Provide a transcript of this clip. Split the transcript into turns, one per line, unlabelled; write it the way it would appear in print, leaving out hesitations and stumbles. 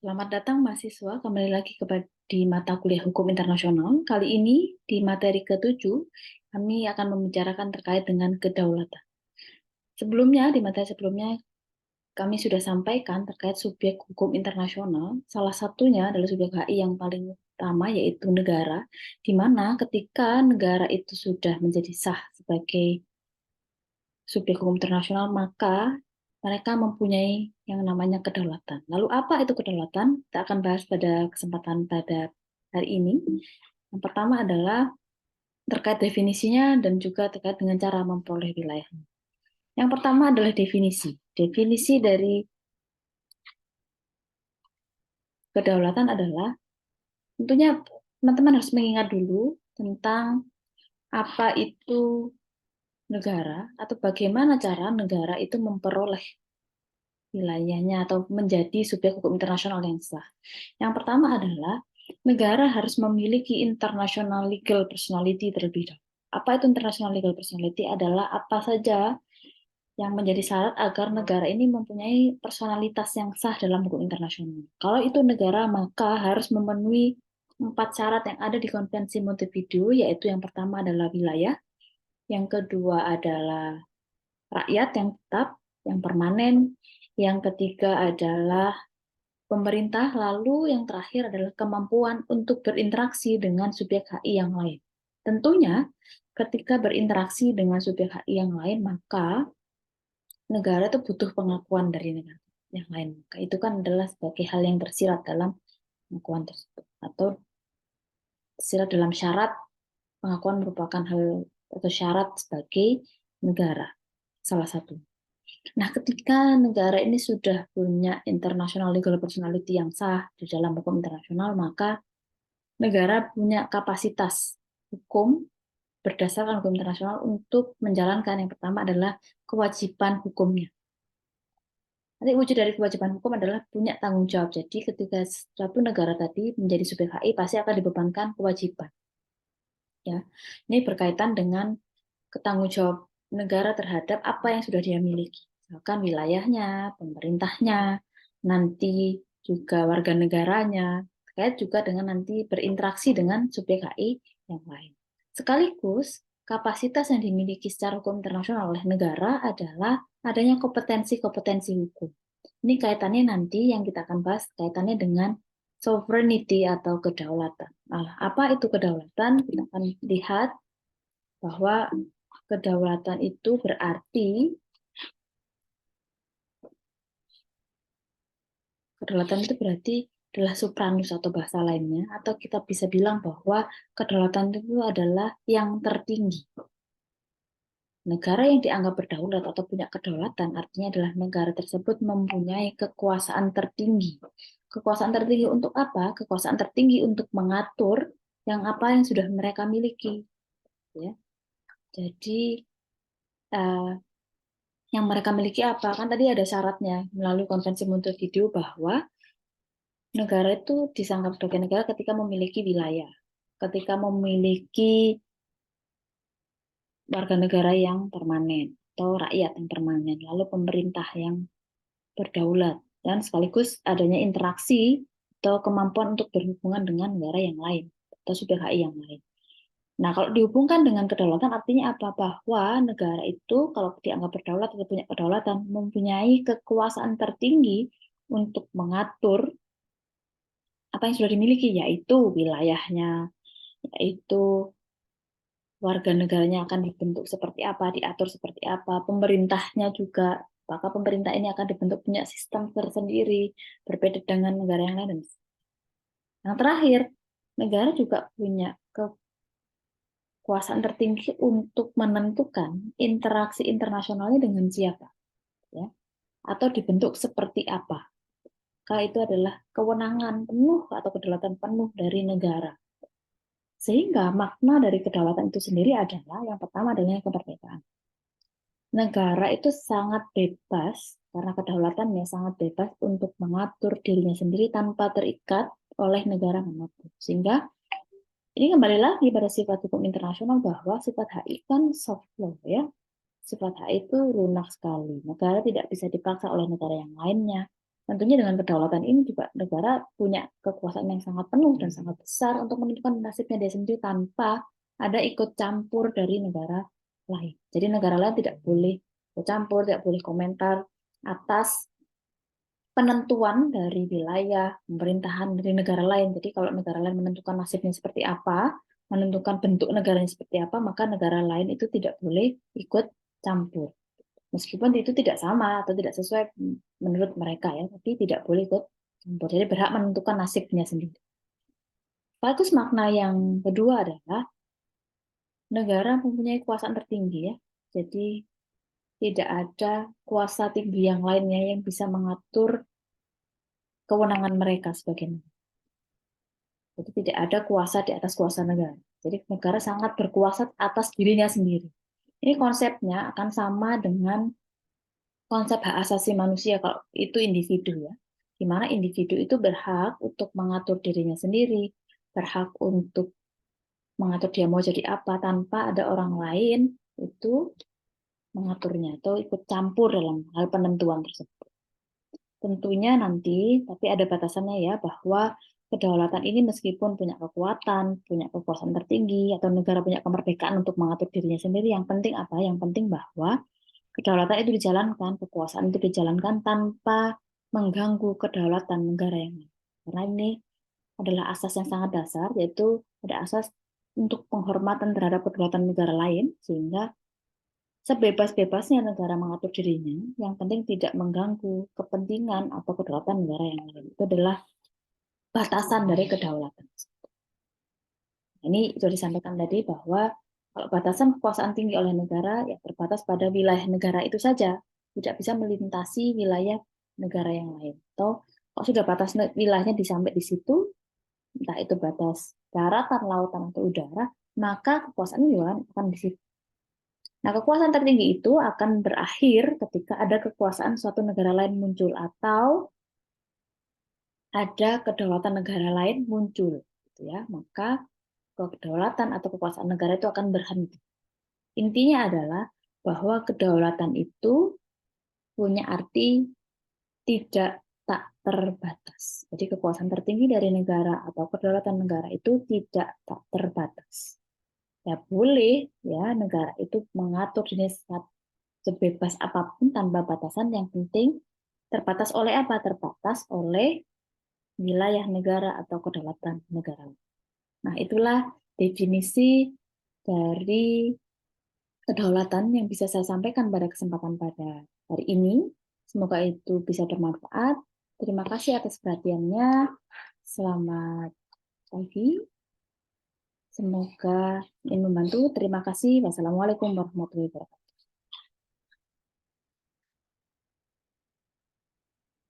Selamat datang mahasiswa, kembali lagi di mata kuliah Hukum Internasional. Kali ini di materi ke-7, kami akan membicarakan terkait dengan kedaulatan. Sebelumnya, di materi sebelumnya, kami sudah sampaikan terkait subjek hukum internasional. Salah satunya adalah subjek HI yang paling utama, yaitu negara, di mana ketika negara itu sudah menjadi sah sebagai subjek hukum internasional, maka mereka mempunyai yang namanya kedaulatan. Lalu apa itu kedaulatan? Kita akan bahas pada kesempatan pada hari ini. Yang pertama adalah terkait definisinya dan juga terkait dengan cara memperoleh wilayah. Yang pertama adalah definisi. Definisi dari kedaulatan adalah, tentunya teman-teman harus mengingat dulu tentang apa itu negara atau bagaimana cara negara itu memperoleh wilayahnya atau menjadi subjek hukum internasional yang sah. Yang pertama adalah negara harus memiliki international legal personality terlebih dahulu. Apa itu international legal personality? Adalah apa saja yang menjadi syarat agar negara ini mempunyai personalitas yang sah dalam hukum internasional. Kalau itu negara, maka harus memenuhi 4 syarat yang ada di Konvensi Montevideo, yaitu yang pertama adalah wilayah, yang kedua adalah rakyat yang tetap, yang permanen, yang ketiga adalah pemerintah, lalu yang terakhir adalah kemampuan untuk berinteraksi dengan subjek HI yang lain. Tentunya, ketika berinteraksi dengan subjek HI yang lain, maka negara itu butuh pengakuan dari negara yang lain. Maka itu kan adalah sebagai hal yang tersirat dalam pengakuan tersebut. Atau tersirat dalam syarat pengakuan merupakan hal atau syarat sebagai negara. Salah satu. Nah, ketika negara ini sudah punya international legal personality yang sah di dalam hukum internasional, maka negara punya kapasitas hukum berdasarkan hukum internasional untuk menjalankan yang pertama adalah kewajiban hukumnya. Nanti wujud dari kewajiban hukum adalah punya tanggung jawab. Jadi ketika suatu negara tadi menjadi subjek HI pasti akan dibebankan kewajiban. Ya, ini berkaitan dengan ketanggung jawab negara terhadap apa yang sudah dia miliki. Misalkan wilayahnya, pemerintahnya, nanti juga warga negaranya, terkait juga dengan nanti berinteraksi dengan subjek HI yang lain. Sekaligus, kapasitas yang dimiliki secara hukum internasional oleh negara adalah adanya kompetensi-kompetensi hukum. Ini kaitannya nanti yang kita akan bahas kaitannya dengan sovereignty atau kedaulatan. Nah, apa itu kedaulatan? Kita akan lihat bahwa kedaulatan itu berarti adalah supranus atau bahasa lainnya, atau kita bisa bilang bahwa kedaulatan itu adalah yang tertinggi. Negara yang dianggap berdaulat atau punya kedaulatan artinya adalah negara tersebut mempunyai kekuasaan tertinggi. Kekuasaan tertinggi untuk apa? Kekuasaan tertinggi untuk mengatur yang apa yang sudah mereka miliki. Ya. Jadi eh, yang mereka miliki apa? Kan tadi ada syaratnya melalui Konvensi Montevideo bahwa negara itu disangka sebagai negara ketika memiliki wilayah, ketika memiliki warga negara yang permanen atau rakyat yang permanen, lalu pemerintah yang berdaulat, dan sekaligus adanya interaksi atau kemampuan untuk berhubungan dengan negara yang lain atau subjek HI yang lain. Nah, kalau dihubungkan dengan kedaulatan artinya apa? Bahwa negara itu kalau dianggap berdaulat atau punya kedaulatan mempunyai kekuasaan tertinggi untuk mengatur apa yang sudah dimiliki, yaitu wilayahnya, yaitu warga negaranya akan dibentuk seperti apa, diatur seperti apa, pemerintahnya juga, maka pemerintah ini akan dibentuk punya sistem tersendiri, berbeda dengan negara yang lain. Yang terakhir, negara juga punya kekuasaan tertinggi untuk menentukan interaksi internasionalnya dengan siapa, ya, atau dibentuk seperti apa. Maka itu adalah kewenangan penuh atau kedaulatan penuh dari negara. Sehingga makna dari kedaulatan itu sendiri adalah yang pertama adalah kemerdekaan. Negara itu sangat bebas karena kedaulatannya sangat bebas untuk mengatur dirinya sendiri tanpa terikat oleh negara manapun. Sehingga ini kembali lagi pada sifat hukum internasional bahwa sifat HI kan soft law ya. Sifat HI itu lunak sekali. Negara tidak bisa dipaksa oleh negara yang lainnya. Tentunya dengan kedaulatan ini juga negara punya kekuasaan yang sangat penuh dan sangat besar untuk menentukan nasibnya dia sendiri tanpa ada ikut campur dari negara lain. Jadi negara lain tidak boleh ikut campur, tidak boleh komentar atas penentuan dari wilayah pemerintahan dari negara lain. Jadi kalau negara lain menentukan nasibnya seperti apa, menentukan bentuk negaranya seperti apa, maka negara lain itu tidak boleh ikut campur. Meskipun itu tidak sama atau tidak sesuai menurut mereka ya, tapi tidak boleh ikut campur. Jadi berhak menentukan nasibnya sendiri. Bagus, makna yang kedua adalah negara mempunyai kekuasaan tertinggi ya. Jadi tidak ada kuasa tinggi yang lainnya yang bisa mengatur kewenangan mereka sebagai negara. Jadi tidak ada kuasa di atas kuasa negara. Jadi negara sangat berkuasa atas dirinya sendiri. Ini konsepnya akan sama dengan konsep hak asasi manusia kalau itu individu ya. Di mana individu itu berhak untuk mengatur dirinya sendiri, berhak untuk mengatur dia mau jadi apa tanpa ada orang lain itu mengaturnya atau ikut campur dalam hal penentuan tersebut. Tentunya nanti, tapi ada batasannya ya, bahwa kedaulatan ini meskipun punya kekuatan, punya kekuasaan tertinggi, atau negara punya kemerdekaan untuk mengatur dirinya sendiri, yang penting apa? Yang penting bahwa kedaulatan itu dijalankan, kekuasaan itu dijalankan tanpa mengganggu kedaulatan negara yang lain. Karena ini adalah asas yang sangat dasar, yaitu ada asas untuk penghormatan terhadap kedaulatan negara lain, sehingga sebebas-bebasnya negara mengatur dirinya, yang penting tidak mengganggu kepentingan atau kedaulatan negara yang lain. Itu adalah batasan dari kedaulatan. Ini sudah disampaikan tadi bahwa kalau batasan kekuasaan tinggi oleh negara ya terbatas pada wilayah negara itu saja, tidak bisa melintasi wilayah negara yang lain. Atau kalau sudah batas wilayahnya disampai di situ, entah itu batas daratan, lautan, atau udara, maka kekuasaan juga akan di situ. Nah, kekuasaan tertinggi itu akan berakhir ketika ada kekuasaan suatu negara lain muncul atau ada kedaulatan negara lain muncul, gitu ya. Maka kedaulatan atau kekuasaan negara itu akan berhenti. Intinya adalah bahwa kedaulatan itu punya arti tidak tak terbatas. Jadi kekuasaan tertinggi dari negara atau kedaulatan negara itu tidak tak terbatas. Ya boleh ya negara itu mengatur jenis sebebas apapun tanpa batasan, yang penting terbatas oleh apa? Terbatas oleh wilayah negara atau kedaulatan negara. Nah, itulah definisi dari kedaulatan yang bisa saya sampaikan pada kesempatan pada hari ini. Semoga itu bisa bermanfaat. Terima kasih atas perhatiannya. Selamat pagi. Semoga ini membantu. Terima kasih. Wassalamualaikum warahmatullahi wabarakatuh.